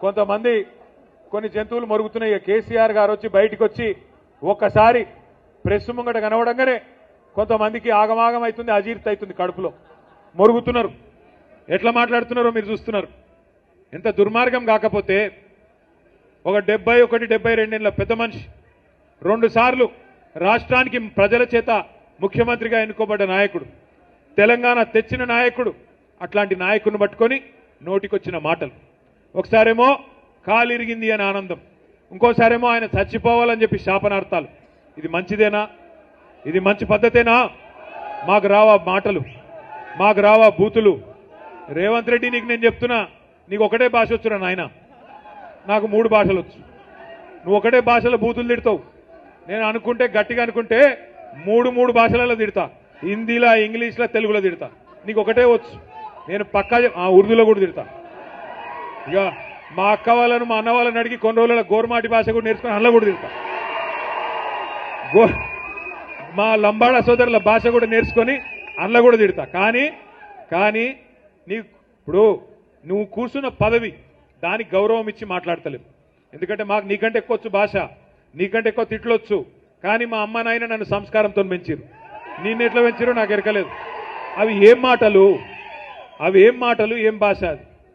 కొంతమంది కొన్ని జంతువులు మరుగుతున్నాయి. కేసీఆర్ గారు వచ్చి బయటికి వచ్చి ఒక్కసారి ప్రెస్ ముంగట కనవడంగానే కొంతమందికి ఆగమాగం అవుతుంది, అజీర్తి అవుతుంది, కడుపులో మొరుగుతున్నారు. ఎట్లా మాట్లాడుతున్నారో మీరు చూస్తున్నారు. ఎంత దుర్మార్గం కాకపోతే ఒక 71-72 పెద్ద మనిషి 2 సార్లు రాష్ట్రానికి ప్రజల చేత ముఖ్యమంత్రిగా ఎన్నుకోబడ్డ నాయకుడు, తెలంగాణ తెచ్చిన నాయకుడు, అట్లాంటి నాయకుడిని పట్టుకొని నోటికొచ్చిన మాటలు. ఒకసారేమో కాలిరిగింది అని ఆనందం, ఇంకోసారేమో ఆయన చచ్చిపోవాలని చెప్పి శాపనార్థాలు. ఇది మంచిదేనా? ఇది మంచి పద్ధతేనా? మాకు రావా మాటలు, మాకు రావా బూతులు? రేవంత్ రెడ్డి, నీకు నేను చెప్తున్నా, నీకు ఒకటే భాష వచ్చురా నాయన, నాకు 3 భాషలు వచ్చు. నువ్వు ఒకటే భాషలో బూతులు తిడతావు. నేను అనుకుంటే గట్టిగా అనుకుంటే 3 భాషలలో తిడతా, హిందీలో, ఇంగ్లీష్లో, తెలుగులో తిడతా. నీకు ఒకటే వచ్చు. నేను పక్కా ఉర్దూలో కూడా తిడతా. ఇక మా అక్క వాళ్ళను, మా అన్న వాళ్ళని అడిగి కొన్ని రోజుల గోర్మాటి భాష కూడా నేర్చుకుని అందులో కూడా తిడతా. మా లంబాడా సోదరుల భాష కూడా నేర్చుకొని అందులో కూడా తిడతా. కానీ ఇప్పుడు నువ్వు కూర్చున్న పదవి, దానికి గౌరవం ఇచ్చి మాట్లాడతలేవు. ఎందుకంటే మాకు నీకంటే ఎక్కువ వచ్చు భాష, నీకంటే ఎక్కువ తిట్లొచ్చు. కానీ మా అమ్మ నాయన నన్ను సంస్కారంతో పెంచారు. నిన్ను ఎట్లా పెంచారో నాకు ఎరకలేదు. అవి ఏం మాటలు, ఏం భాష అది?